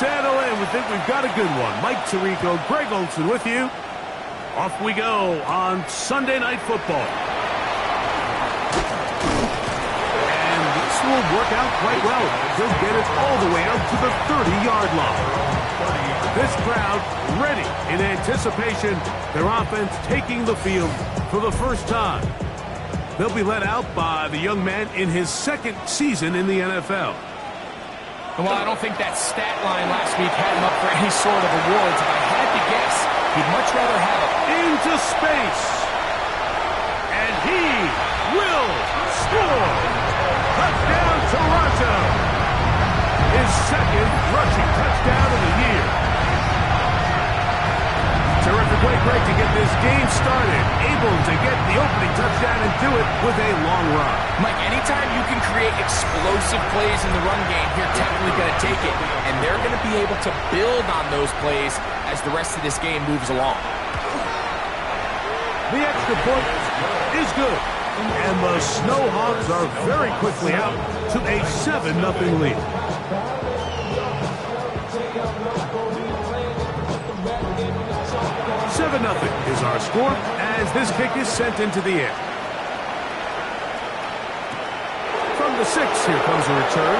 settle in. We think we've got a good one. Mike Tirico, Greg Olson with you. Off we go on Sunday Night Football. And this will work out quite well. He'll get it all the way out to the 30-yard line. This crowd ready in anticipation. Their offense taking the field for the first time. They'll be led out by the young man in his second season in the NFL. Well, I don't think that stat line last week had him up for any sort of awards. If I had to guess, he'd much rather have it into space. And he will score. Touchdown, Toronto. His second rushing touchdown of the year. Terrific way, Greg, to get this game started. Able to get the opening touchdown and do it with a long run. Mike, anytime you can create explosive plays in the run game, you're definitely going to take it. And they're going to be able to build on those plays as the rest of this game moves along. The extra point is good. And the Snowhawks are very quickly out to a 7-0 lead. 7-0 is our score as this kick is sent into the air. From the 6, here comes a return.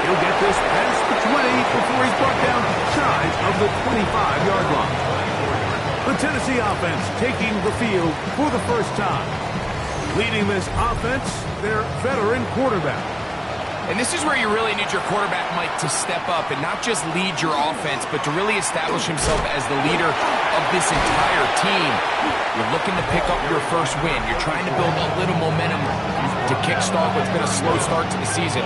He'll get this past the 20 before he's brought down shy of the 25-yard line. The Tennessee offense taking the field for the first time. Leading this offense, their veteran quarterback. And this is where you really need your quarterback, Mike, to step up and not just lead your offense, but to really establish himself as the leader of this entire team. You're looking to pick up your first win. You're trying to build a little momentum to kickstart what's been a slow start to the season.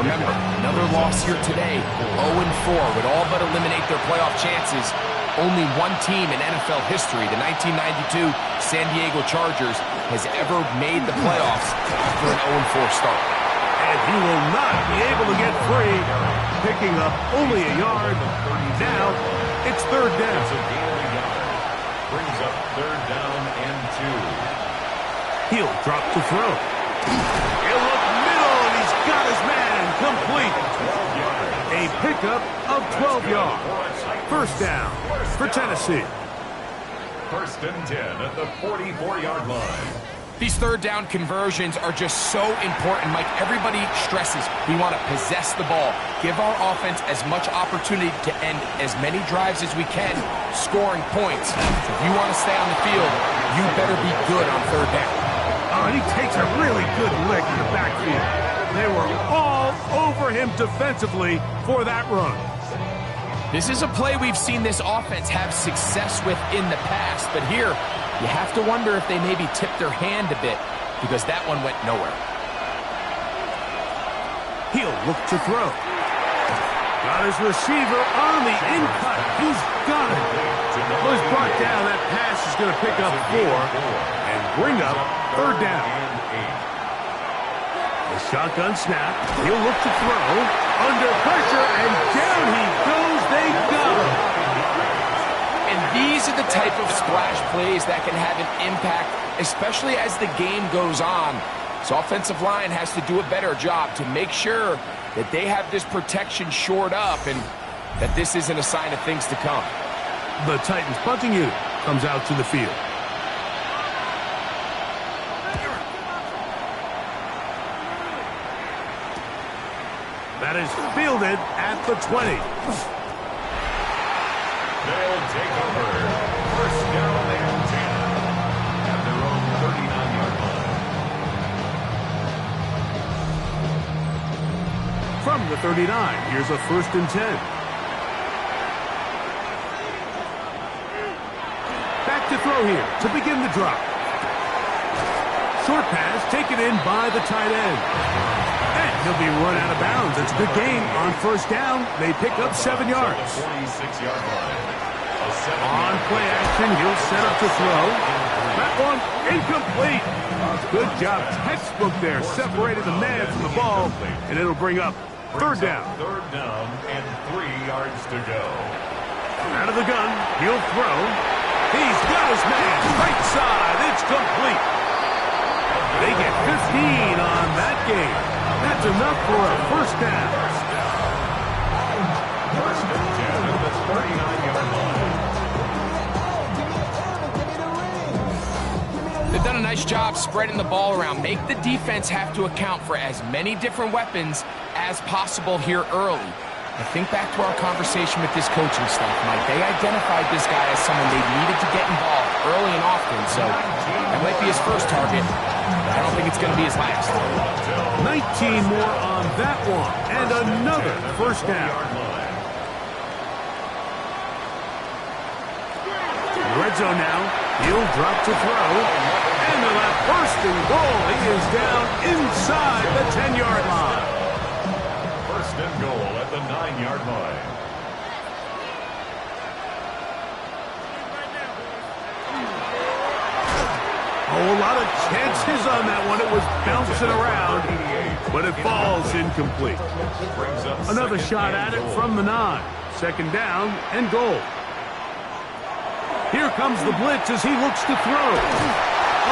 Remember, another loss here today, 0-4, would all but eliminate their playoff chances. Only one team in NFL history, the 1992 San Diego Chargers, has ever made the playoffs after an 0-4 start. And he will not be able to get free, picking up only a yard. Now, it's third down. Brings up third down and 2. He'll drop to throw. He'll look middle, and he's got his man complete. A pickup of 12 yards. First down for Tennessee. First and 10 at the 44-yard line. These third down conversions are just so important, Mike. Everybody stresses we want to possess the ball, give our offense as much opportunity to end as many drives as we can, scoring points. If you want to stay on the field, you better be good on third down. Oh, and he takes a really good lick in the backfield. They were all over him defensively for that run. This is a play we've seen this offense have success with in the past, but here, you have to wonder if they maybe tipped their hand a bit because that one went nowhere. He'll look to throw. Got his receiver on the in-cut. He's got it. Well, he's brought down. That pass is going to pick up 4 and bring up third down. The shotgun snap. He'll look to throw. Under pressure, and down he goes. They got him. And these are the type of splash plays that can have an impact, especially as the game goes on. So offensive line has to do a better job to make sure that they have this protection shored up and that this isn't a sign of things to come. The Titans punting unit comes out to the field. That is fielded at the 20. They'll take over. First down and 10 at their own 39-yard line. From the 39, here's a first and 10. Back to throw here to begin the drop. Short pass taken in by the tight end. And he'll be run out of bounds. It's a good game on first down. They pick up 7 yards. 46-yard line. On play action, he'll set up to throw. That one incomplete. Good job. Textbook there. Separated the man from the ball. And it'll bring up third down. Third down and 3 yards to go. Out of the gun, he'll throw. He's got his man. Right side. It's complete. They get 15 on that game. That's enough for a first down. nice job spreading the ball around. Make the defense have to account for as many different weapons as possible here early. I think back to our conversation with this coaching staff, Mike. They identified this guy as someone they needed to get involved early and often, so that might be his first target, but I don't think it's going to be his last. 19 more on that one, and another first down. Red zone now. He'll drop to throw. And they'll have first and goal. He is down inside the 10-yard line. First and goal at the 9-yard line. Oh, a lot of chances on that one. It was bouncing around, but it falls incomplete. Another shot at it from the 9. Second down and goal. Here comes the blitz as he looks to throw.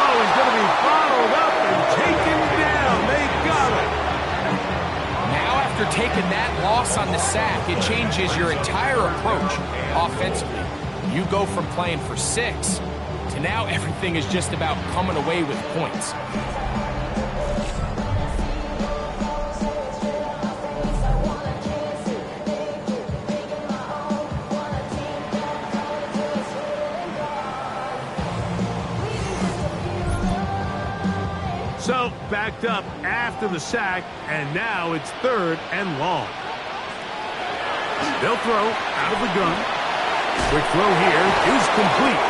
Oh, he's going to be followed up and taken down. They got him. Now, after taking that loss on the sack, it changes your entire approach offensively. You go from playing for 6 to now everything is just about coming away with points. So, backed up after the sack, and now it's third and long. They'll throw out of the gun. Quick throw here is complete.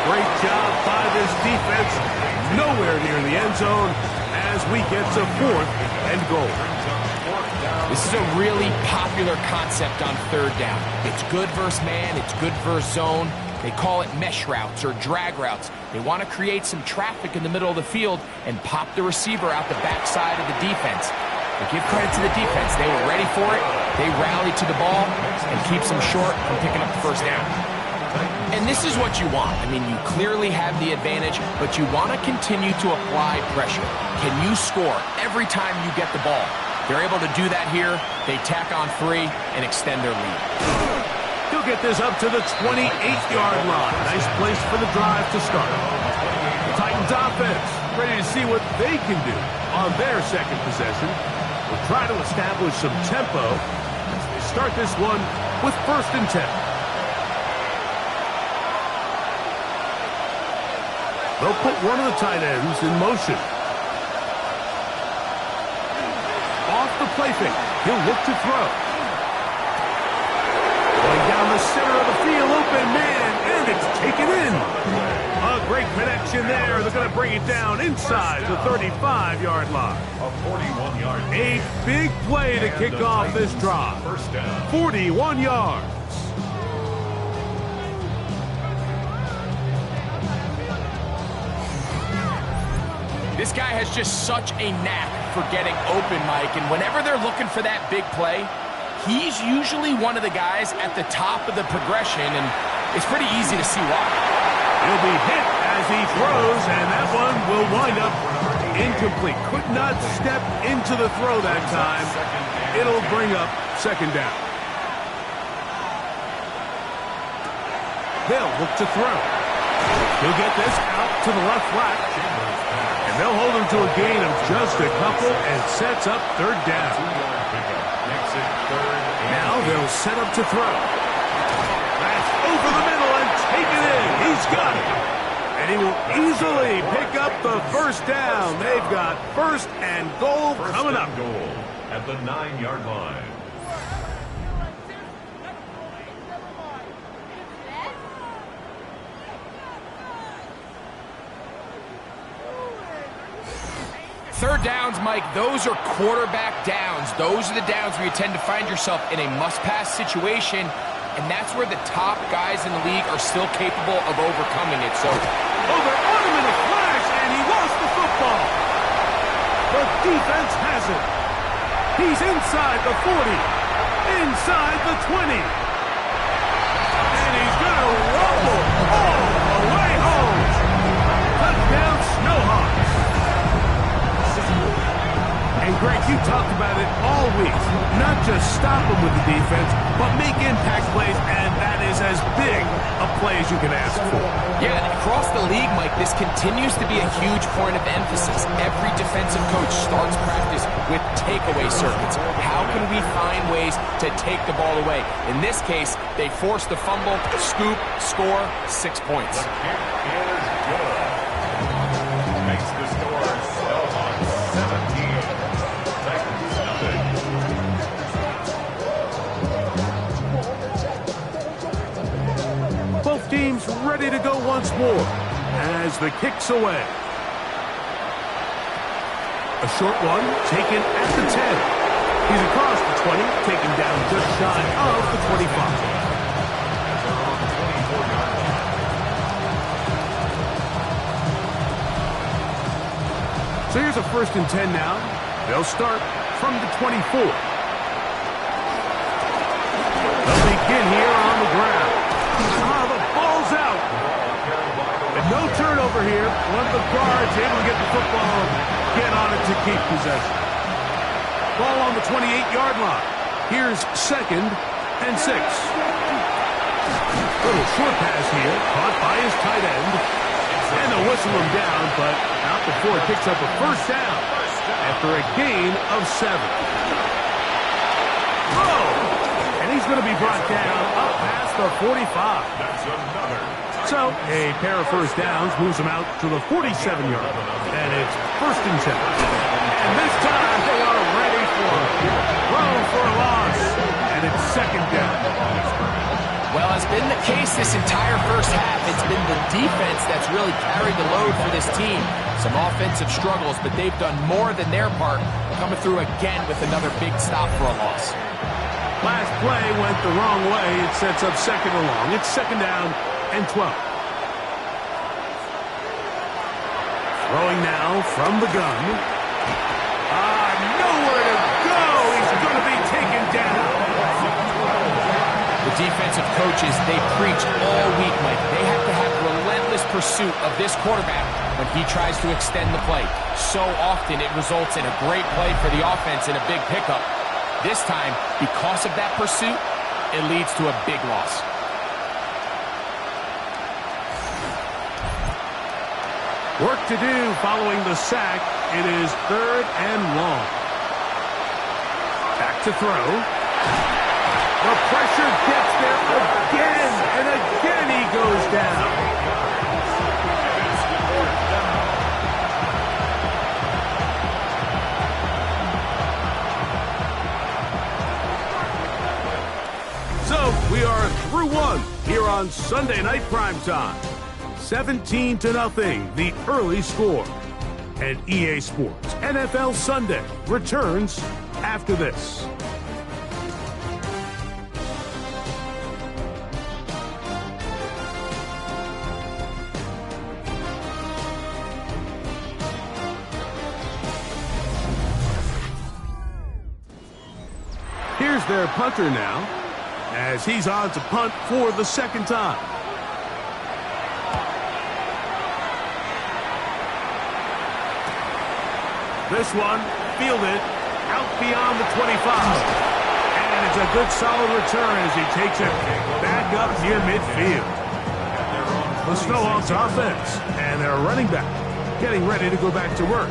Great job by this defense. Nowhere near the end zone as we get to fourth and goal. This is a really popular concept on third down. It's good versus man, it's good versus zone. They call it mesh routes or drag routes. They want to create some traffic in the middle of the field and pop the receiver out the backside of the defense. But give credit to the defense. They were ready for it. They rallied to the ball and keeps them short from picking up the first down. And this is what you want. I mean, you clearly have the advantage, but you want to continue to apply pressure. Can you score every time you get the ball? They're able to do that here. They tack on 3 and extend their lead. He'll get this up to the 28-yard line. Nice place for the drive to start. The Titans offense ready to see what they can do on their second possession. We'll try to establish some tempo as they start this one with first and 10. They'll put one of the tight ends in motion. Off the play fake. He'll look to throw. Going down the center of the field, open man, and it's taken in. A great connection there. They're going to bring it down inside the 35-yard line. A 41-yard. A big play to kick off this drive. First down. 41 yards. This guy has just such a knack for getting open, Mike, and whenever they're looking for that big play, he's usually one of the guys at the top of the progression, and it's pretty easy to see why. He'll be hit as he throws, and that one will wind up incomplete. Could not step into the throw that time. It'll bring up second down. They'll look to throw. He'll get this out to the left flat. And they'll hold him to a gain of just a couple and sets up third down. Now they'll set up to throw. That's over the middle and take it in. He's got it. And he will easily pick up the first down. They've got first and goal coming up. Goal at the 9-yard line. Third downs, Mike, those are quarterback downs. Those are the downs where you tend to find yourself in a must-pass situation, and that's where the top guys in the league are still capable of overcoming it. So, they're on him in a flash, and he lost the football. The defense has it. He's inside the 40, inside the 20. And he's going to rumble all the way home. Touchdown, Snowhawks. And Greg, you talked about it all week. Not just stop them with the defense, but make impact plays, and that is as big a play as as you can ask for. Yeah, and across the league, Mike, this continues to be a huge point of emphasis. Every defensive coach starts practice with takeaway circuits. How can we find ways to take the ball away? In this case, they forced the fumble, scoop, score, 6 points. The kick is good. Makes the score still on 17. Titans nothing. Both teams ready to go once more as the kick's away. A short one taken at the 10. He's across the 20, taken down just shy of the 25. So here's a 1st and 10 now. They'll start from the 24. They'll begin here on the ground. The ball's out. And no turnover here. One of the guards able to get the football, get on it to keep possession. Ball on the 28-yard line. Here's 2nd and 6. Little short pass here, caught by his tight end. And they'll whistle him down, but not before it picks up a 1st down after a gain of 7. And he's going to be brought down up past the 45. That's another. So a pair of 1st downs moves him out to the 47-yard. And it's 1st and 10. And this time they are ready for it. Throw for a loss. And it's 2nd down. Well, as been the case this entire first half, it's been the defense that's really carried the load for this team. Some offensive struggles, but they've done more than their part, coming through again with another big stop for a loss. Last play went the wrong way. It sets up 2nd and long. It's 2nd down and 12. Throwing now from the gun. Nowhere to go. He's going to be taken down. The defensive coaches, they preach all week, Mike. They have to have relentless pursuit of this quarterback when he tries to extend the play. So often it results in a great play for the offense and a big pickup. This time, because of that pursuit, it leads to a big loss. Work to do following the sack. It is 3rd and long. Back to throw. The pressure gets there again, and again he goes down. So we are through one here on Sunday Night Primetime. 17-0, the early score. And EA Sports NFL Sunday returns after this. Here's their punter now, as he's on to punt for the 2nd time. This one fielded out beyond the 25. And it's a good solid return as he takes it back up near midfield. The Snowhawks offense and their running back getting ready to go back to work.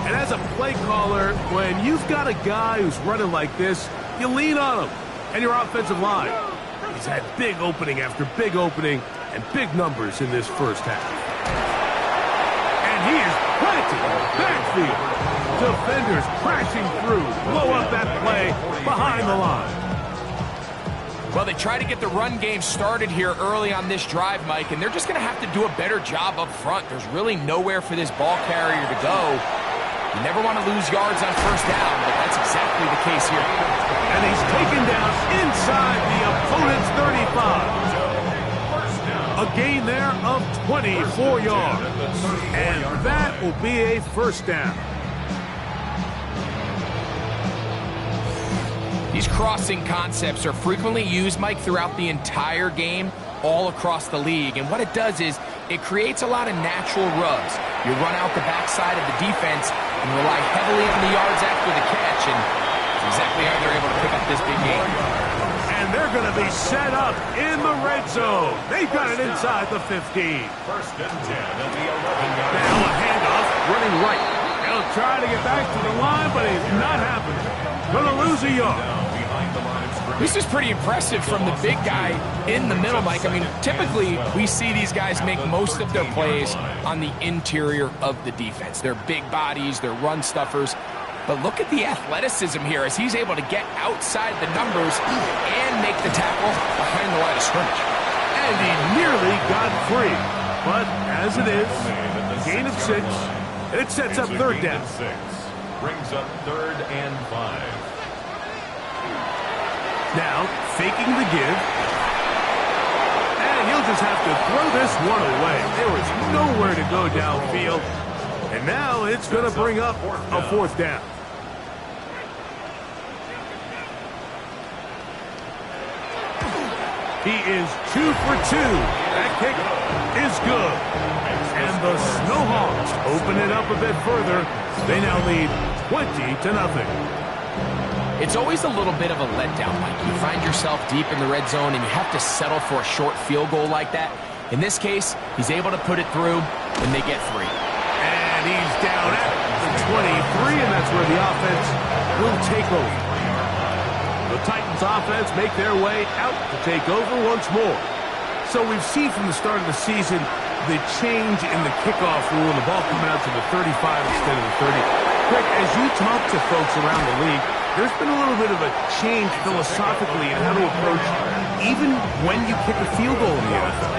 And as a play caller, when you've got a guy who's running like this, you lean on him and your offensive line. He's had big opening after big opening and big numbers in this first half. And he is planted backfield. Defenders crashing through, blow up that play behind the line. Well, they try to get the run game started here early on this drive, Mike, and they're just going to have to do a better job up front. There's really nowhere for this ball carrier to go. You never want to lose yards on 1st down, but that's exactly the case here. And he's taken down inside the opponent's 35. A gain there of 24 yards. And that will be a 1st down. These crossing concepts are frequently used, Mike, throughout the entire game, all across the league. And what it does is it creates a lot of natural rubs. You run out the backside of the defense and rely heavily on the yards after the catch. And that's exactly how they're able to pick up this big game. And And they're going to be set up in the red zone. They've got it inside the 15. First and 10 at the 11-yard line. Now a handoff, running right. He'll try to get back to the line, but it's not happening. Going to lose a yard. Behind the line of scrimmage. This is pretty impressive from the big guy in the middle, Mike. I mean, typically we see these guys make most of their plays on the interior of the defense. They're big bodies, they're run stuffers. But look at the athleticism here as he's able to get outside the numbers and make the tackle behind the line of scrimmage. And he nearly got free. But as it is, gain of 6, and it sets up third down. 6 brings up 3rd and 5. Now, faking the give. And he'll just have to throw this one away. There was nowhere to go downfield. And now it's going to bring up a 4th down. He is 2 for 2. That kick is good. And the Snowhawks open it up a bit further. They now lead 20-0. It's always a little bit of a letdown, Mike. You find yourself deep in the red zone and you have to settle for a short field goal like that. In this case, he's able to put it through and they get 3. And he's down at the 23, and that's where the offense will take over. The Titans offense make their way out to take over once more. So we've seen from the start of the season the change in the kickoff rule and the ball coming out to the 35 instead of the 30. Greg, as you talk to folks around the league, there's been a little bit of a change philosophically in how to approach even when you kick a field goal in the NFL.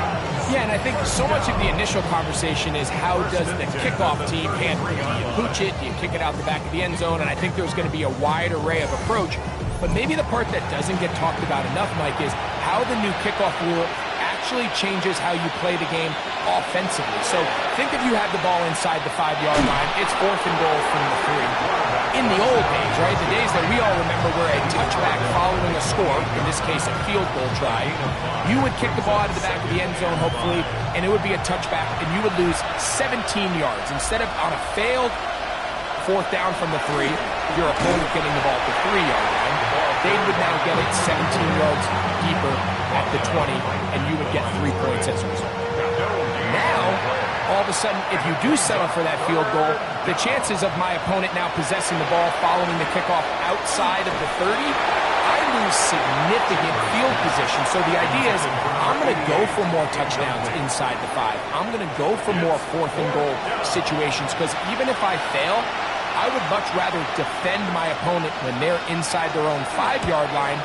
Yeah, and I think so much of the initial conversation is how does the kickoff team handle it? Do you pooch it? Do you kick it out the back of the end zone? And I think there's going to be a wide array of approach. But maybe the part that doesn't get talked about enough, Mike, is how the new kickoff rule actually changes how you play the game offensively. So think if you have the ball inside the 5-yard line, it's 4th and goal from the 3. In the old days, right, the days that we all remember where a touchback following a score, in this case a field goal try, you would kick the ball out of the back of the end zone, hopefully, and it would be a touchback, and you would lose 17 yards. Instead of on a failed 4th down from the 3, your opponent getting the ball at the 3-yard line, they would now get it 17 yards deeper at the 20, and you would get 3 points as a result. Now, all of a sudden, if you do settle for that field goal, the chances of my opponent now possessing the ball following the kickoff outside of the 30, I lose significant field position. So the idea is I'm going to go for more touchdowns inside the 5. I'm going to go for more 4th and goal situations because even if I fail, I would much rather defend my opponent when they're inside their own 5-yard line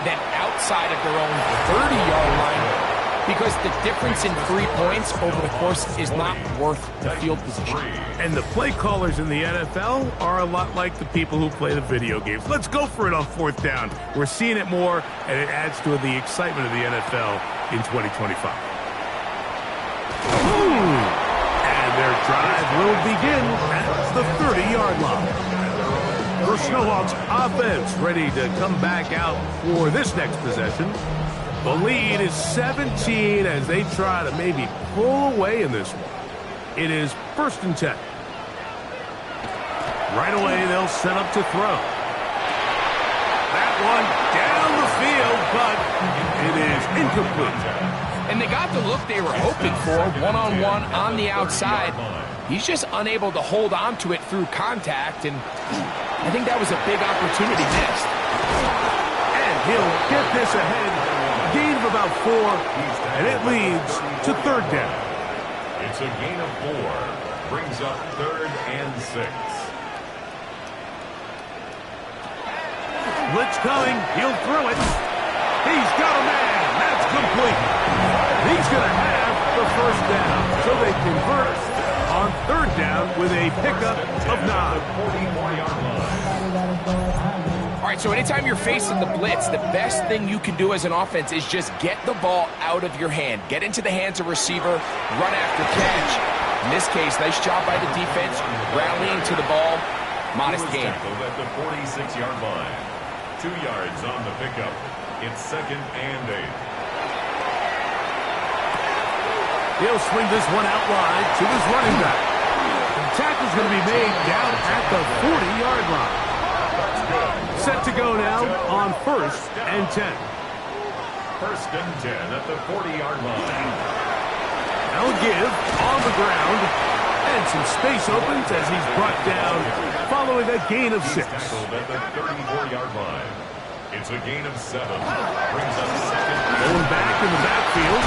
than outside of their own 30-yard line because the difference in 3 points over the course is not worth the field position. And the play callers in the NFL are a lot like the people who play the video games. Let's go for it on 4th down. We're seeing it more, and it adds to the excitement of the NFL in 2025. And their drive will begin at the 30-yard line. The Snowhawks offense ready to come back out for this next possession. The lead is 17 as they try to maybe pull away in this one. It is 1st and 10. Right away, they'll set up to throw. That one down the field, but it is incomplete. And they got the look they were hoping for, one-on-one on the outside. He's just unable to hold on to it through contact, and I think that was a big opportunity missed. And he'll get this ahead. Gain of about 4, and it leads to 3rd down. It's a gain of 4. Brings up 3rd and 6. Blitz coming. He'll throw it. He's got a man. That's complete. He's going to have the 1st down. So they convert on 3rd down with a pickup of 9. 44-yard line. All right, so anytime you're facing the blitz, the best thing you can do as an offense is just get the ball out of your hand. Get into the hands of receiver, run after catch. In this case, nice job by the defense, rallying to the ball. Modest gain. At the 46-yard line. 2 yards on the pickup. It's 2nd and 8. He'll swing this one out wide to his running back. The tackle's going to be made down at the 40-yard line. Set to go now on 1st and 10. First and 10 at the 40-yard line. Now give on the ground. And some space opens as he's brought down following a gain of 6. Tackled at the 34-yard line. It's a gain of 7. Brings up second. Going back in the backfield.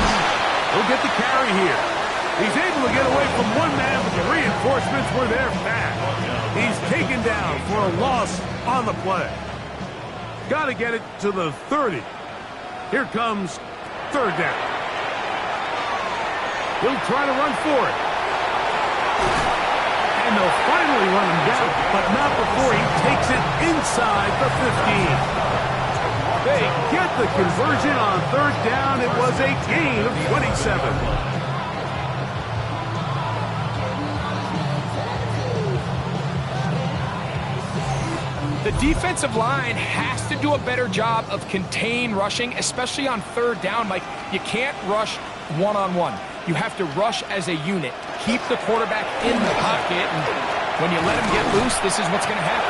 He'll get the carry here. He's able to get away from one man, but the reinforcements were there fast. He's taken down for a loss on the play. Got to get it to the 30. Here comes third down. He'll try to run for it. And they'll finally run him down, but not before he takes it inside the 15. They get the conversion on third down. It was a gain of 27. The defensive line has to do a better job of contain rushing, especially on third down. Like, you can't rush one-on-one. You have to rush as a unit. Keep the quarterback in the pocket, and when you let him get loose, this is what's going to happen.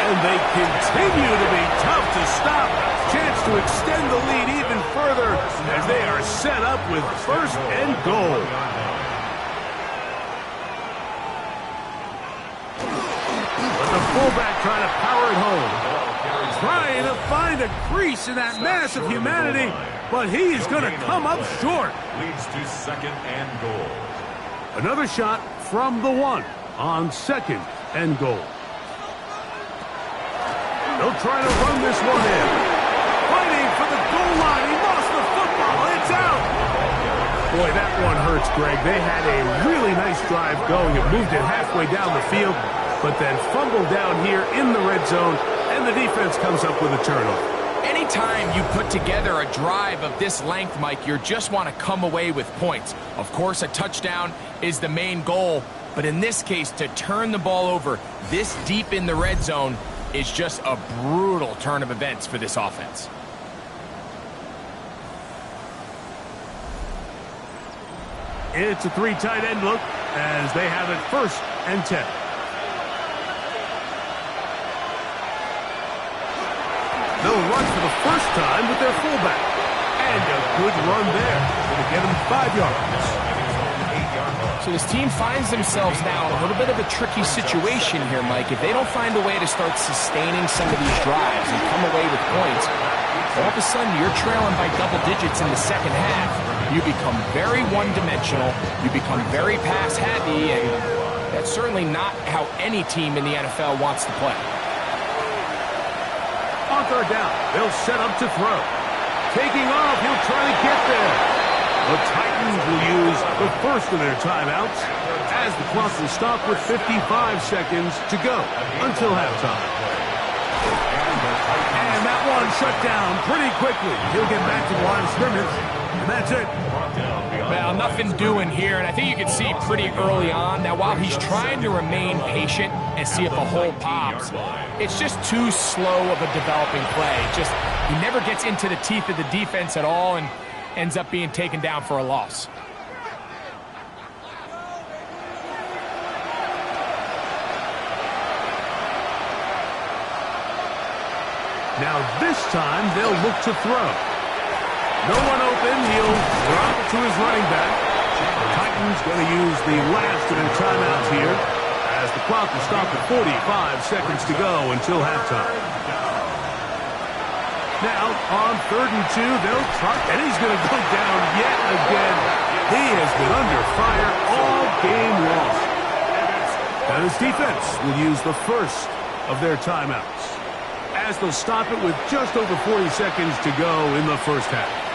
And they continue to be tough to stop. Chance to extend the lead even further as they are set up with first and goal. But the fullback trying to power it home. Trying to find a crease in that mass of humanity, but he is going to come up short. Leads to second and goal. Another shot from the 1 on second and goal. They'll try to run this one in. Fighting for the goal line. He lost the football. It's out. Boy, that one hurts, Greg. They had a really nice drive going. It moved it halfway down the field, but then fumbled down here in the red zone, and the defense comes up with a turnover. Anytime you put together a drive of this length, Mike, you just want to come away with points. Of course, a touchdown is the main goal, but in this case, to turn the ball over this deep in the red zone is just a brutal turn of events for this offense. It's a 3 tight end look as they have it first and 10. They'll run for the first time with their fullback. And a good run there. Going to get them 5 yards. So this team finds themselves now in a little bit of a tricky situation here, Mike. If they don't find a way to start sustaining some of these drives and come away with points, all of a sudden you're trailing by double digits in the second half. You become very one-dimensional. You become very pass-heavy, and that's certainly not how any team in the NFL wants to play. On third down, they'll set up to throw. Taking off, he'll try to get there. The Titans will use the first of their timeouts as the clock will stop with 55 seconds to go until halftime. And that one shut down pretty quickly. He'll get back to the line of scrimmage, and that's it. Well, nothing doing here, and I think you can see pretty early on. Now, while he's trying to remain patient and see if a hole pops, it's just too slow of a developing play. He never gets into the teeth of the defense at all and ends up being taken down for a loss. Now this time they'll look to throw. No one open, he'll drop it to his running back. The Titans going to use the last of their timeouts here as the clock will stop at 45 seconds to go until halftime. Now, on 3rd and 2, they'll try, and he's going to go down yet again. He has been under fire all game long. And his defense will use the first of their timeouts as they'll stop it with just over 40 seconds to go in the first half.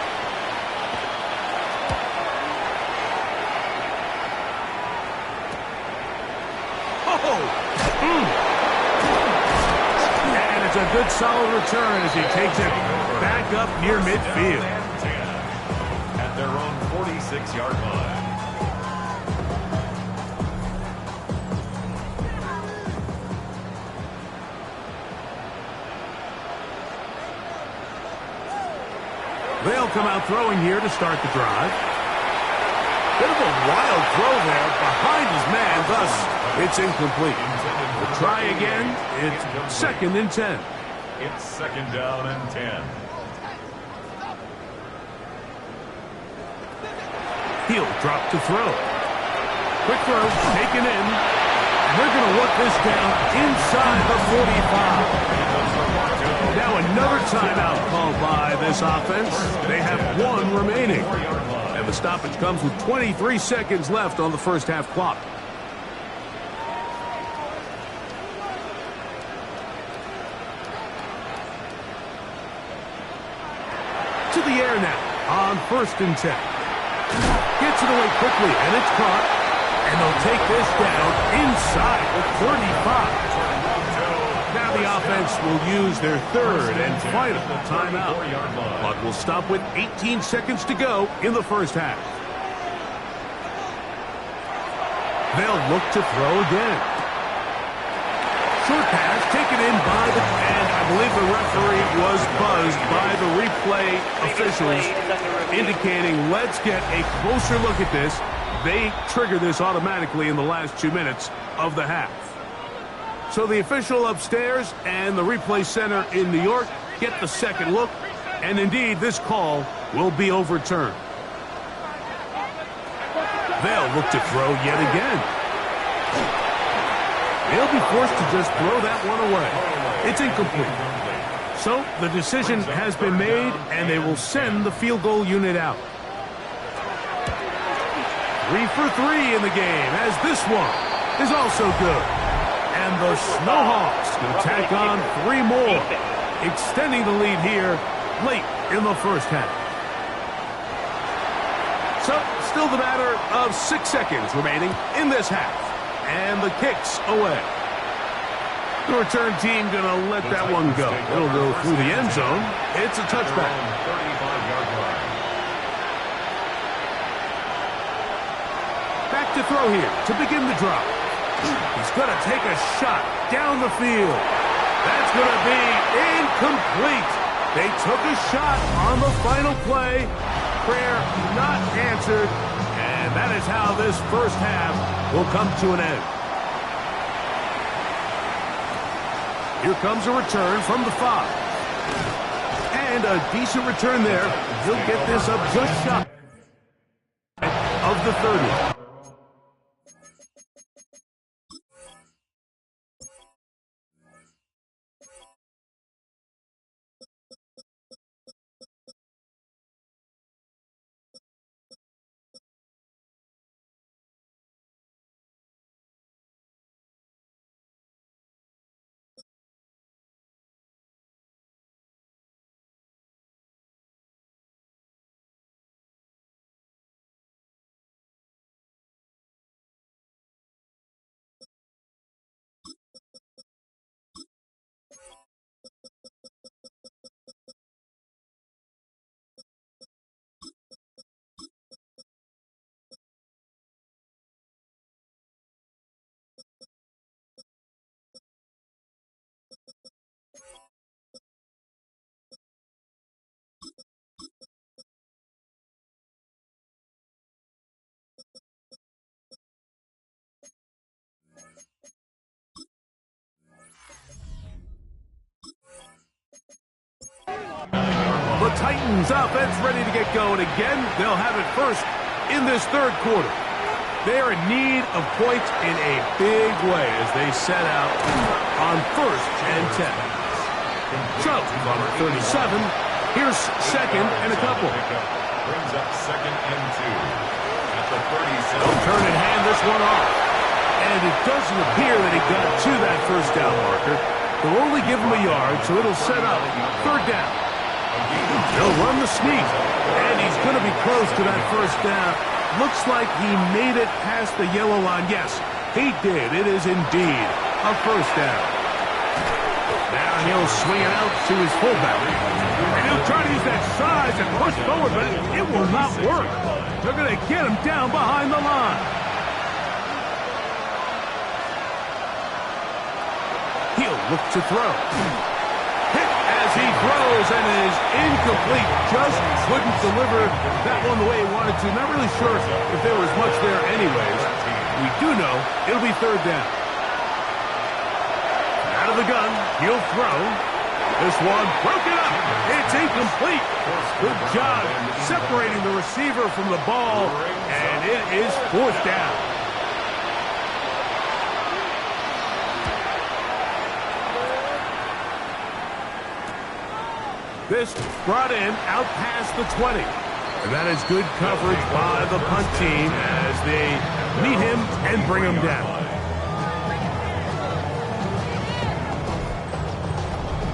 And it's a good solid return as he takes it back up near midfield. At their own 46-yard line. They'll come out throwing here to start the drive. Bit of a wild throw there behind his man, thus it's incomplete. We'll try again. It's 2nd and 10. It's 2nd down and 10. He'll drop to throw. Quick throw, taken in. And they're going to work this down inside the 45. Now another timeout called by this offense. They have one remaining. And the stoppage comes with 23 seconds left on the first half clock. To the air now on 1st and 10. Gets it away quickly, and it's caught. And they'll take this down inside the 35. Now the offense will use their third and final timeout. Clock will stop with 18 seconds to go in the first half. They'll look to throw again. Short pass taken in by the... And I believe the referee was buzzed by the replay officials, indicating let's get a closer look at this. They trigger this automatically in the last 2 minutes of the half. So the official upstairs and the replay center in New York get the second look, and indeed this call will be overturned. They'll look to throw yet again. They'll be forced to just throw that one away. It's incomplete. So the decision has been made, and they will send the field goal unit out. 3 for 3 in the game, as this one is also good. And the Snowhawks will tack on 3 more, extending the lead here late in the first half. So, still the matter of 6 seconds remaining in this half. And the kick's away. The return team going to let that one go. It'll go through the end zone. It's a touchback. 35-yard line. Back to throw here to begin the drop. He's going to take a shot down the field. That's going to be incomplete. They took a shot on the final play. Prayer not answered. And that is how this first half will come to an end. Here comes a return from the 5. And a decent return there. He'll get this up just shy of the 30. The Titans offense ready to get going again. They'll have it first in this third quarter. They're in need of points in a big way as they set out on 1st and 10. So, from 37, here's 2nd and a couple. Brings up 2nd and 2 at the 37. They'll turn and hand this one off. And it doesn't appear that he got to that first down marker. They'll only give him a yard, so it'll set up 3rd down. He'll run the sneak, and he's going to be close to that first down. Looks like he made it past the yellow line. Yes, he did. It is indeed a first down. Now he'll swing it out to his fullback. And he'll try to use that size and push forward, but it will not work. They're going to get him down behind the line. He'll look to throw. Hit as he throws and is incomplete. Just couldn't deliver that one the way he wanted to. Not really sure if there was much there anyways. We do know it'll be 3rd down. Out of the gun, he'll throw. This one broken up. It's incomplete. Good job separating the receiver from the ball, and it is fourth down. This brought in out past the 20. And that is good coverage by the punt team as they meet him and bring him down.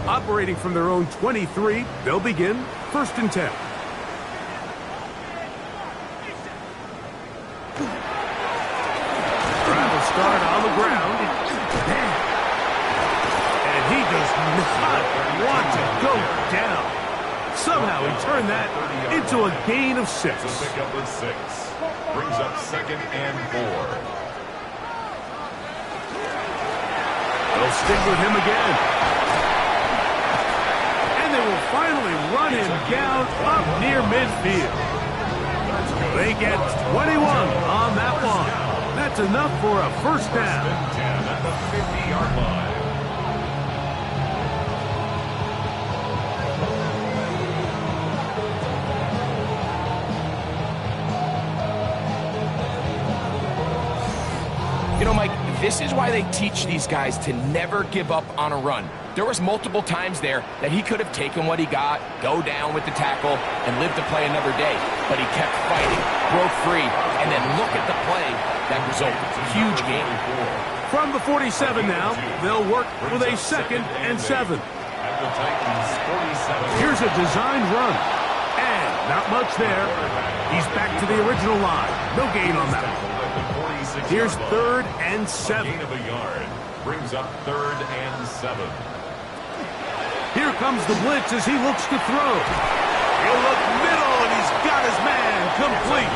Operating from their own 23, they'll begin first and 10. Trying to start on the ground. And he does not want to go down. Somehow he turned that into a gain of 6. Pick up with 6. Brings up second and 4. They'll stick with him again. And they will finally run him down up near midfield. They get 21 on that one. That's enough for a first down. 10 at the 50-yard line. You know, Mike, this is why they teach these guys to never give up on a run. There was multiple times there that he could have taken what he got, go down with the tackle, and live to play another day. But he kept fighting, broke free, and then look at the play that resulted. Huge game. From the 47 now, they'll work with a second and 7. At the Titans 47. Here's a designed run. And not much there. He's back to the original line. No gain on that. Here's third and 7. Gain of a yard. Brings up third and 7. Here comes the blitz as he looks to throw. He'll look middle, and he's got his man complete.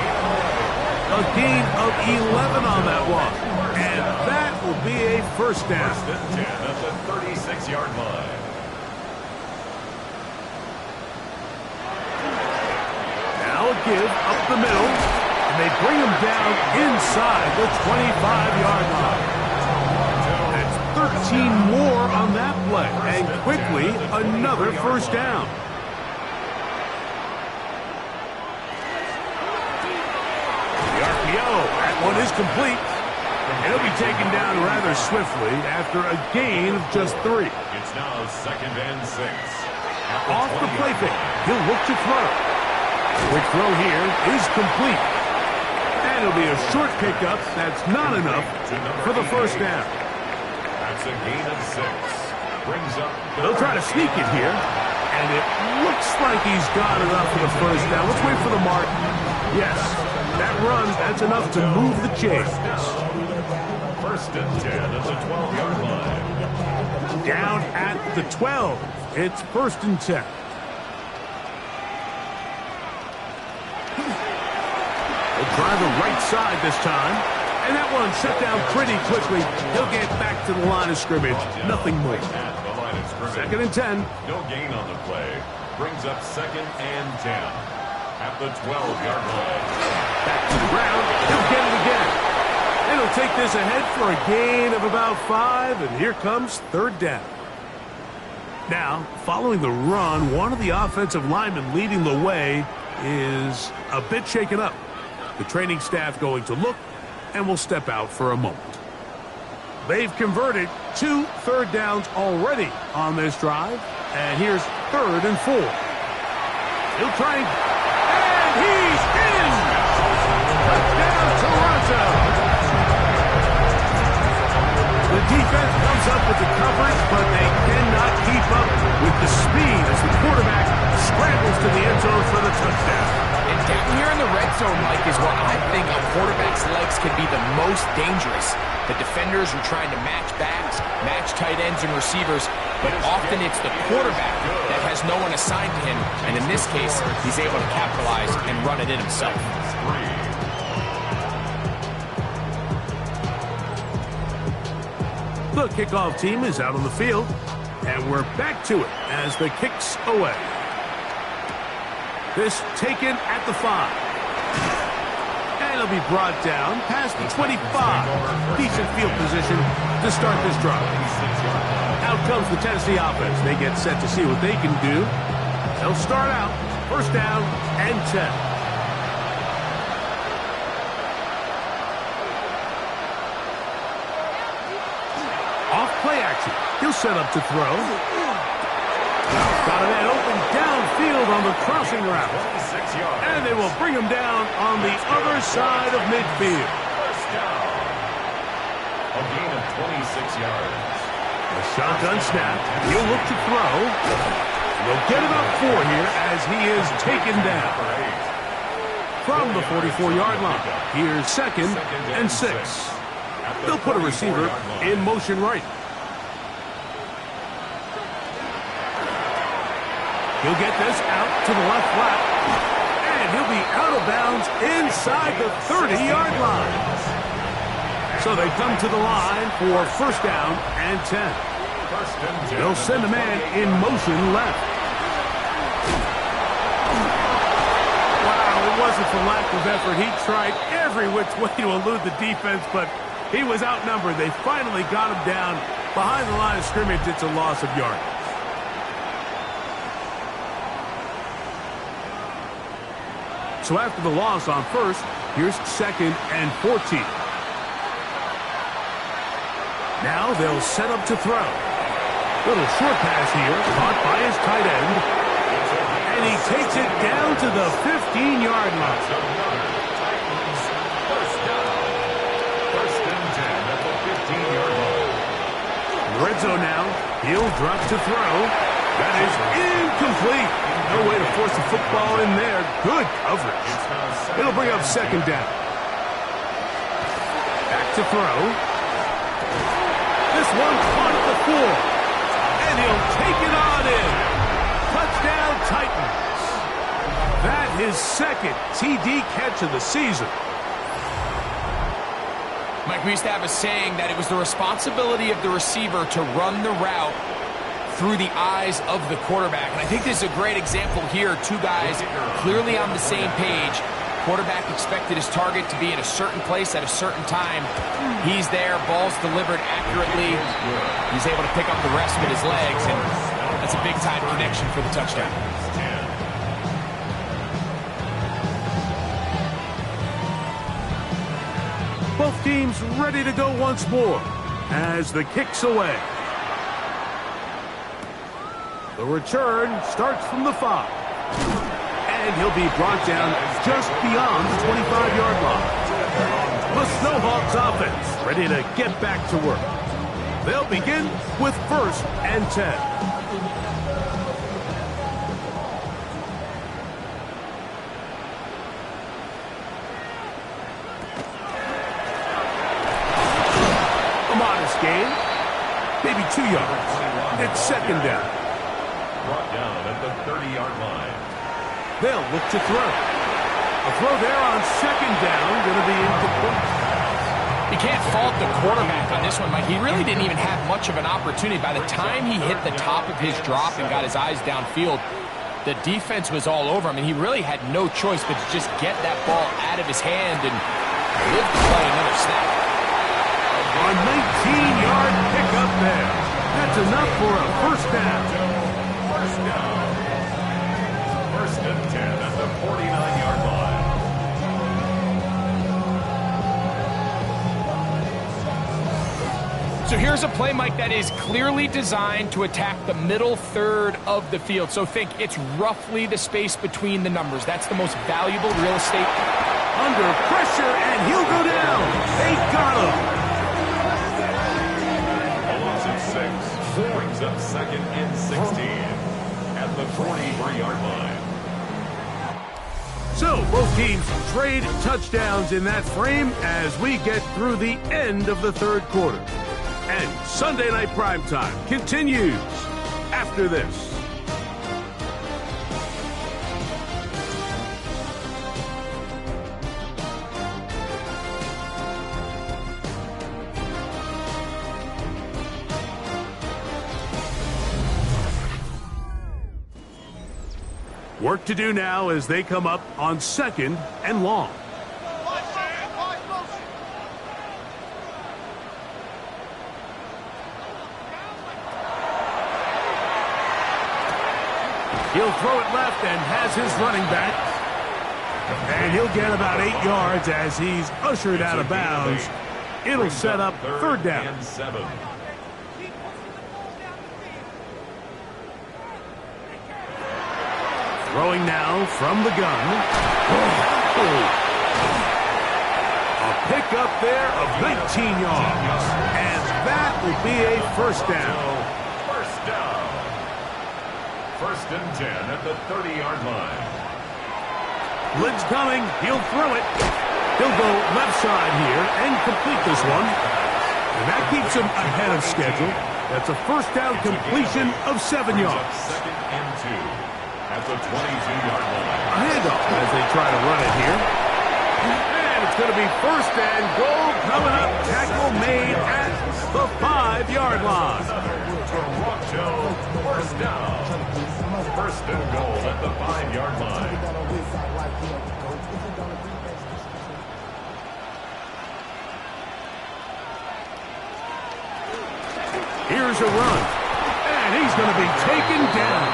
A gain of 11 on that one. And that will be a first down. First and 10 at the 36-yard line. Now a give up the middle. And they bring him down inside the 25-yard line. That's 13 more on that play. And quickly, another first down. The RPO, that one is complete. And he'll be taken down rather swiftly after a gain of just 3. It's now second and 6. Off the play fake, he'll look to throw. Quick throw here is complete. And it'll be a short pickup. That's not enough for the first down. That's a gain of 6. Brings up. They'll try to sneak it here. And it looks like he's got enough for the first down. Let's wait for the mark. Yes, that run, that's enough to move the chains. First and 10 at the 12-yard line. Down at the 12. It's first and 10. Try the right side this time. And that one shut down pretty quickly. He'll get back to the line of scrimmage. Nothing more. Second and 10. No gain on the play. Brings up second and 10. At the 12-yard line. Back to the ground. He'll get it again. And he'll take this ahead for a gain of about 5. And here comes third down. Now, following the run, one of the offensive linemen leading the way is a bit shaken up. The training staff going to look and will step out for a moment. They've converted 2 third downs already on this drive. And here's third and 4. He'll try and he's in! Touchdown, Toronto! The defense comes up with the coverage, but they cannot keep up with the speed as the quarterback scrambles to the end zone for the touchdown. And down here in the red zone, Mike, is where I think a quarterback's legs can be the most dangerous. The defenders are trying to match backs, match tight ends and receivers, but often it's the quarterback that has no one assigned to him, and in this case, he's able to capitalize and run it in himself. The kickoff team is out on the field, and we're back to it as the kick's away. This taken at the 5. And it'll be brought down past the 25. Decent field position to start this drive. Out comes the Tennessee offense. They get set to see what they can do. They'll start out first down and 10. Off play action. He'll set up to throw. Got a man open downfield on the crossing route. And they will bring him down on the other side of midfield. First down. A gain of 26 yards. A shotgun snap. He'll look to throw. They'll get about 4 here as he is taken down. From the 44-yard line, here's second and 6. They'll put a receiver in motion right. He'll get this out to the left flat. And he'll be out of bounds inside the 30-yard line. So they come to the line for first down and 10. They'll send a man in motion left. Wow, it wasn't for lack of effort. He tried every which way to elude the defense, but he was outnumbered. They finally got him down behind the line of scrimmage. It's a loss of yardage. So after the loss on first, here's second and 14. Now they'll set up to throw. Little short pass here, caught by his tight end. And he takes it down to the 15-yard line. First down. First and 10 at the 15-yard line. Red zone now. He'll drop to throw. That is incomplete. No way to force the football in there. Good coverage. It'll bring up second down. Back to throw. This one caught at the 4. And he'll take it on in. Touchdown, Titans. That his second TD catch of the season. Mike, we used to have a saying that it was the responsibility of the receiver to run the route through the eyes of the quarterback. And I think this is a great example here. Two guys clearly on the same page. Quarterback expected his target to be in a certain place at a certain time. He's there, ball's delivered accurately. He's able to pick up the rest with his legs, and that's a big-time connection for the touchdown. Both teams ready to go once more as the kick's away. The return starts from the 5. And he'll be brought down just beyond the 25-yard line. The Snowhawks offense ready to get back to work. They'll begin with first and 10. A modest gain, maybe 2 yards. It's second down. Brought down at the 30-yard line. They'll look to throw. A throw there on second down, going to be incomplete. You can't fault the quarterback on this one, Mike. He really didn't even have much of an opportunity. By the time he hit the top of his drop and got his eyes downfield, the defense was all over him, and he really had no choice but to just get that ball out of his hand and live to play another snap. A 19-yard pickup there. That's enough for a first down. First down. First and 10 at the 49-yard line. So here's a play, Mike, that is clearly designed to attack the middle third of the field. So think it's roughly the space between the numbers. That's the most valuable real estate. Under pressure, and he'll go down. They got him. A loss of 6 brings up second and 16 at the 43-yard line. So both teams trade touchdowns in that frame as we get through the end of the third quarter. And Sunday Night Primetime continues after this. Work to do now as they come up on second and long. He'll throw it left and has his running back. And he'll get about 8 yards as he's ushered out of bounds. It'll set up third down. And 7. Throwing now from the gun. A pickup there of 19 yards. And that will be a first down. First down. First and 10 at the 30-yard line. Blitz coming. He'll throw it. He'll go left side here and complete this one. And that keeps him ahead of schedule. That's a first down completion of 7 yards. Second and 2 at the 22-yard line. A handoff as they try to run it here. And it's going to be first and goal coming up. Tackle made at the 5-yard line. Toronto, first down. First and goal at the 5-yard line. Here's a run. And he's going to be taken down.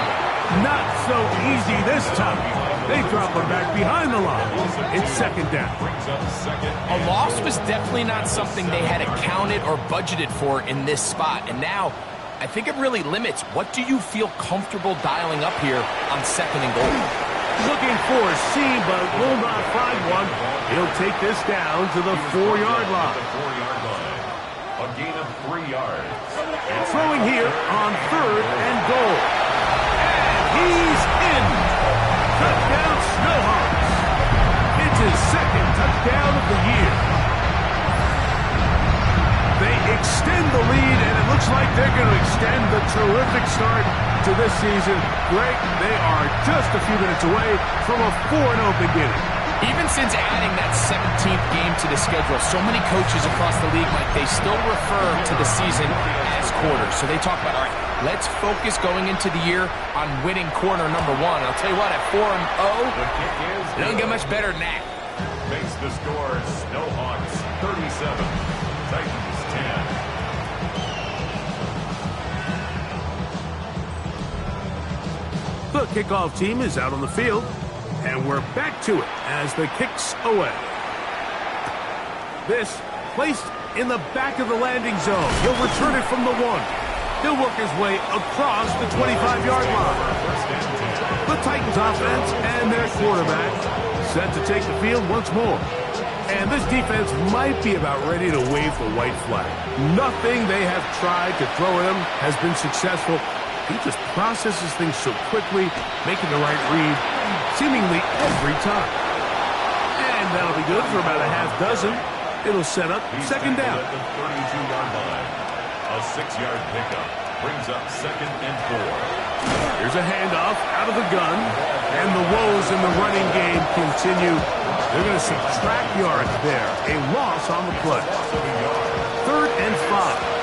Not so easy this time. They drop him back behind the line. It's second down. A loss was definitely not something they had accounted or budgeted for in this spot. And now, I think it really limits. What do you feel comfortable dialing up here on second and goal? Looking for a seam, but will not find one. He'll take this down to the 4-yard line. A gain of 3 yards. Throwing here on third and goal. He's in. Touchdown, SHawks. It's his second touchdown of the year. They extend the lead, and it looks like they're going to extend the terrific start to this season. Greg, they are just a few minutes away from a 4-0 beginning. Even since adding that 17th game to the schedule, so many coaches across the league, Mike, they still refer to the season as quarters. So they talk about, all right, let's focus going into the year on winning quarter number 1. I'll tell you what, at 4-0, it doesn't get much better than that. Makes the score SHawks 37, Titans 10. The kickoff team is out on the field, and we're back to it as the kick's away. This placed in the back of the landing zone. He'll return it from the 1. He'll work his way across the 25-yard line. The Titans offense and their quarterback set to take the field once more. And this defense might be about ready to wave the white flag. Nothing they have tried to throw at him has been successful. He just processes things so quickly, making the right read seemingly every time. And that'll be good for about a half dozen. It'll set up second down. At the 32-yard line. A 6-yard pickup brings up second and 4. Here's a handoff out of the gun. And the woes in the running game continue. They're going to subtract yards there. A loss on the play. Third and 5.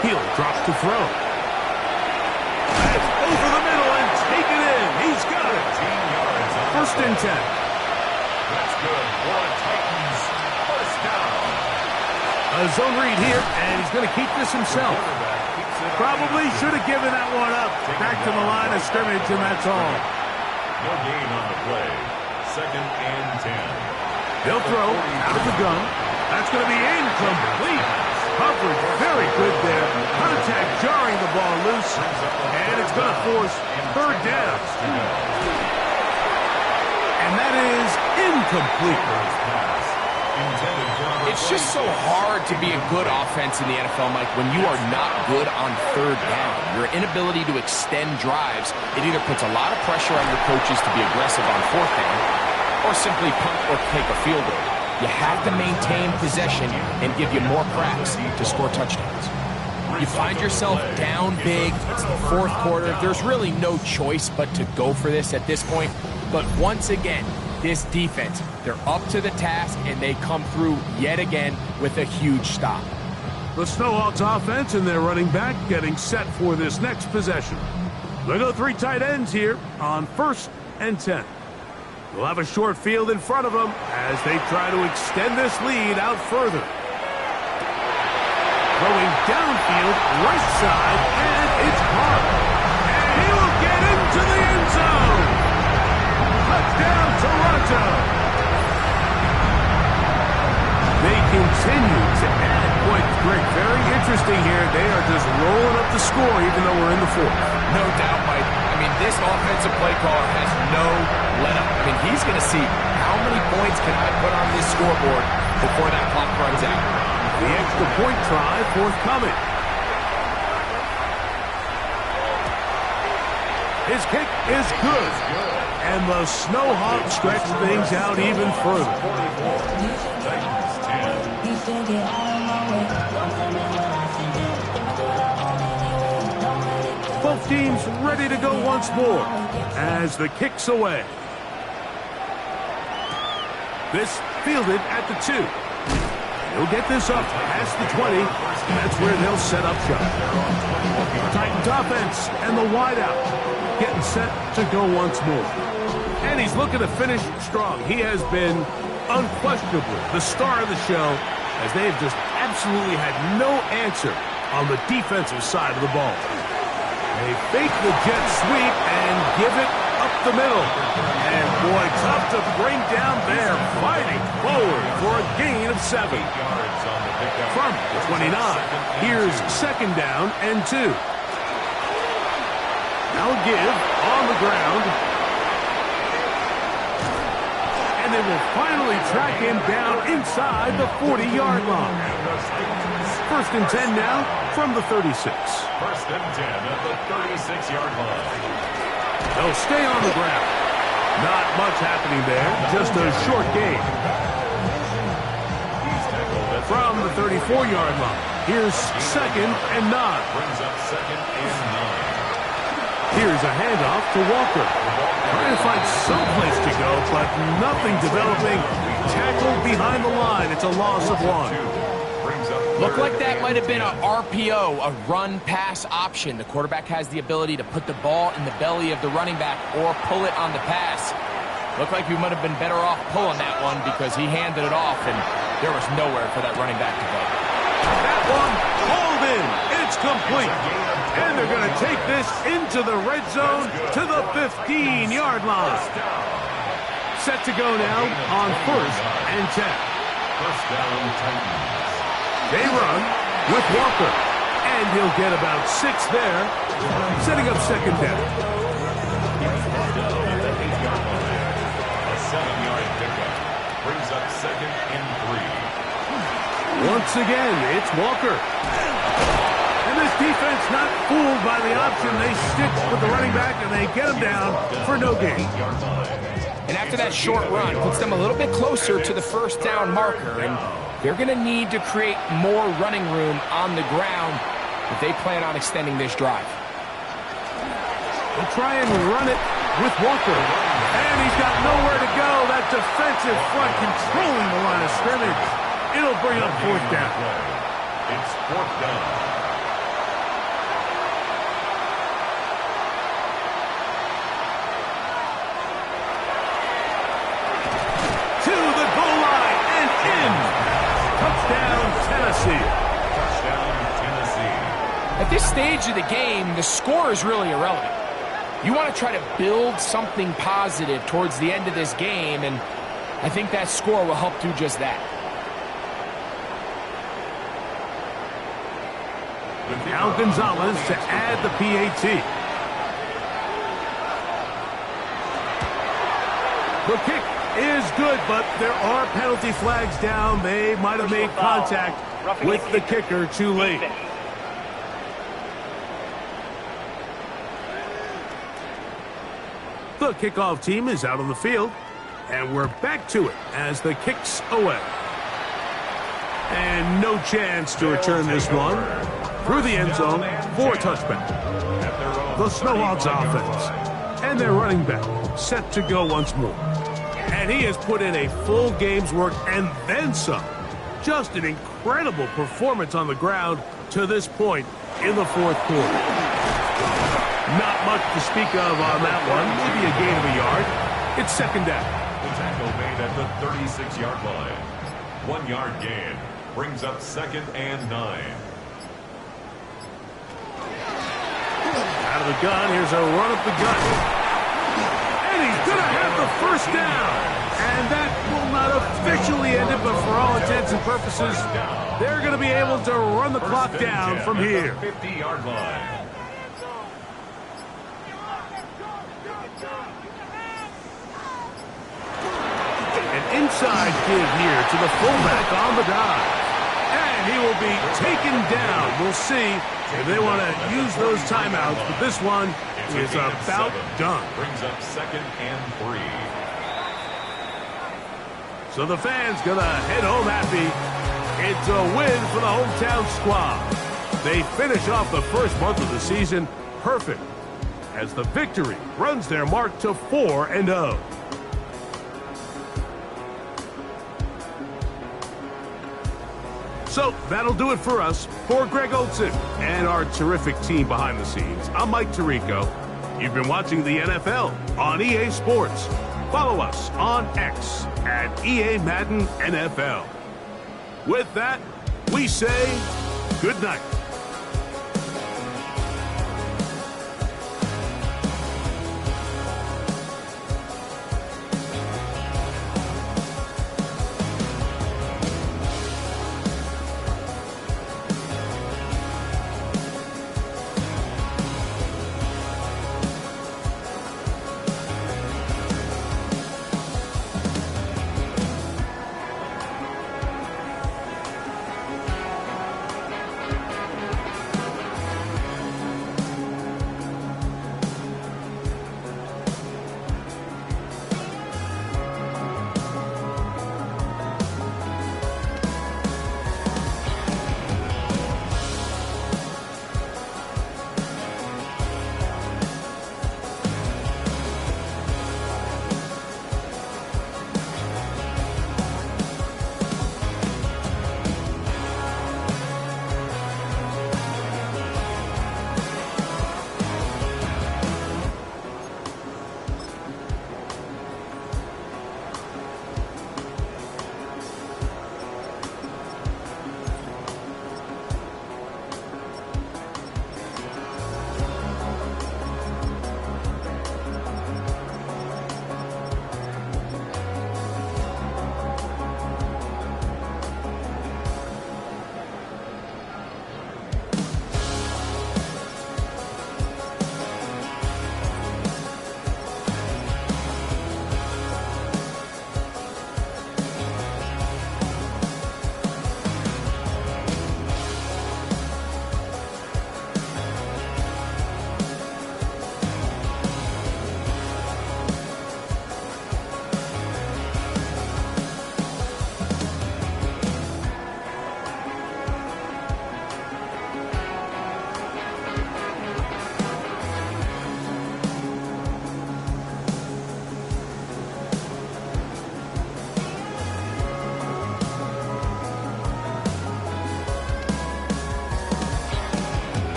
He'll drop to throw. That's over the middle and taken in. He's got it. First and 10. That's good for the Titans. First down. A zone read here, and he's going to keep this himself. Probably should have given that one up. Back to the line of scrimmage, and that's all. No gain on the play. Second and 10. They'll throw out of the gun. That's going to be incomplete. Coverage very good there. Contact jarring the ball loose. And it's going to force third down. And that is incomplete. It's just so hard to be a good offense in the NFL, Mike, when you are not good on third down. Your inability to extend drives, it either puts a lot of pressure on your coaches to be aggressive on fourth down or simply punt or take a field goal. You have to maintain possession and give you more cracks to score touchdowns. You find yourself down big. It's the fourth quarter. There's really no choice but to go for this at this point. But once again, this defense, they're up to the task, and they come through yet again with a huge stop. The SHawks offense and their running back getting set for this next possession. They'll go 3 tight ends here on first and 10. They'll have a short field in front of them as they try to extend this lead out further. Throwing downfield, right side, and it's caught. And he'll get into the end zone. Touchdown, Toronto. They continue to add points. Greg, very interesting here. They are just rolling up the score even though we're in the fourth. No doubt, Mike. I mean, this offensive play caller has no let-up. I mean, he's going to see how many points can I put on this scoreboard before that clock runs out. The extra point try forthcoming. His kick is good. And the Snowhawks stretch things out even further. Both teams ready to go once more as the kick's away. This fielded at the 2. He'll get this up past the 20. That's where they'll set up shop. Titans offense and the wideout getting set to go once more. And he's looking to finish strong. He has been unquestionably the star of the show as they've just absolutely had no answer on the defensive side of the ball. They fake the jet sweep and give it up the middle. And boy, tough to bring down there, fighting forward for a gain of 7. From the 29, here's second down and 2. Now give on the ground. And they will finally track him down inside the 40-yard line. First and 10 now from the 36. First and 10 at the 36-yard line. They'll stay on the ground. Not much happening there, just a short gain. From the 34-yard line, here's second and 9. Brings up second and 9. Here's a handoff to Walker. Trying to find some place to go, but nothing developing. Tackled behind the line. It's a loss of 1. Looked like that might have been a RPO, a run-pass option. The quarterback has the ability to put the ball in the belly of the running back or pull it on the pass. Looked like we might have been better off pulling that one because he handed it off, and there was nowhere for that running back to go. That one hauled in. It's complete. And they're going to take this into the red zone to the 15-yard line. Set to go now on first and 10. First down, Titans. They run with Walker, and he'll get about 6 there, setting up second down. A 7-yard pickup brings up second and 3. Once again, it's Walker. And this defense not fooled by the option. They stick with the running back, and they get him down for no gain. And after that short run, puts them a little bit closer to the first down marker, and they're going to need to create more running room on the ground if they plan on extending this drive. They'll try and run it with Walker. And he's got nowhere to go. That defensive front controlling the line of scrimmage. It'll bring up fourth down. It's fourth down. To the goal line and in. Touchdown, Tennessee. Touchdown, Tennessee. At this stage of the game, the score is really irrelevant. You want to try to build something positive towards the end of this game, and I think that score will help do just that. Now Gonzalez to add the PAT. The kick is good, but there are penalty flags down. They might have made contact with the kicker too late. The kickoff team is out on the field, and we're back to it as the kick's away. And no chance to return this one through the end zone for a touchback. The Snowhawks offense and their running back set to go once more. And he has put in a full game's work and then some. Just an incredible performance on the ground to this point in the fourth quarter. Not much to speak of on that one. Maybe a gain of a yard. It's second down. The tackle made at the 36-yard line. 1 yard gain brings up second and 9. Out of the gun, here's a run up the gut. And he's going to have the first down. And that will not officially end it, but for all intents and purposes, they're going to be able to run the clock down from here. 50-yard line. An inside give here to the fullback on the dive. And he will be taken down. We'll see if they want to use those timeouts, but this one is about done. Brings up 2nd and 3. So the fans gonna head home happy. It's a win for the hometown squad. They finish off the first month of the season perfect as the victory runs their mark to 4-0. So that'll do it for us. For Greg Olson and our terrific team behind the scenes, I'm Mike Tirico. You've been watching the NFL on EA Sports. Follow us on X at EA Madden NFL. With that, we say good night.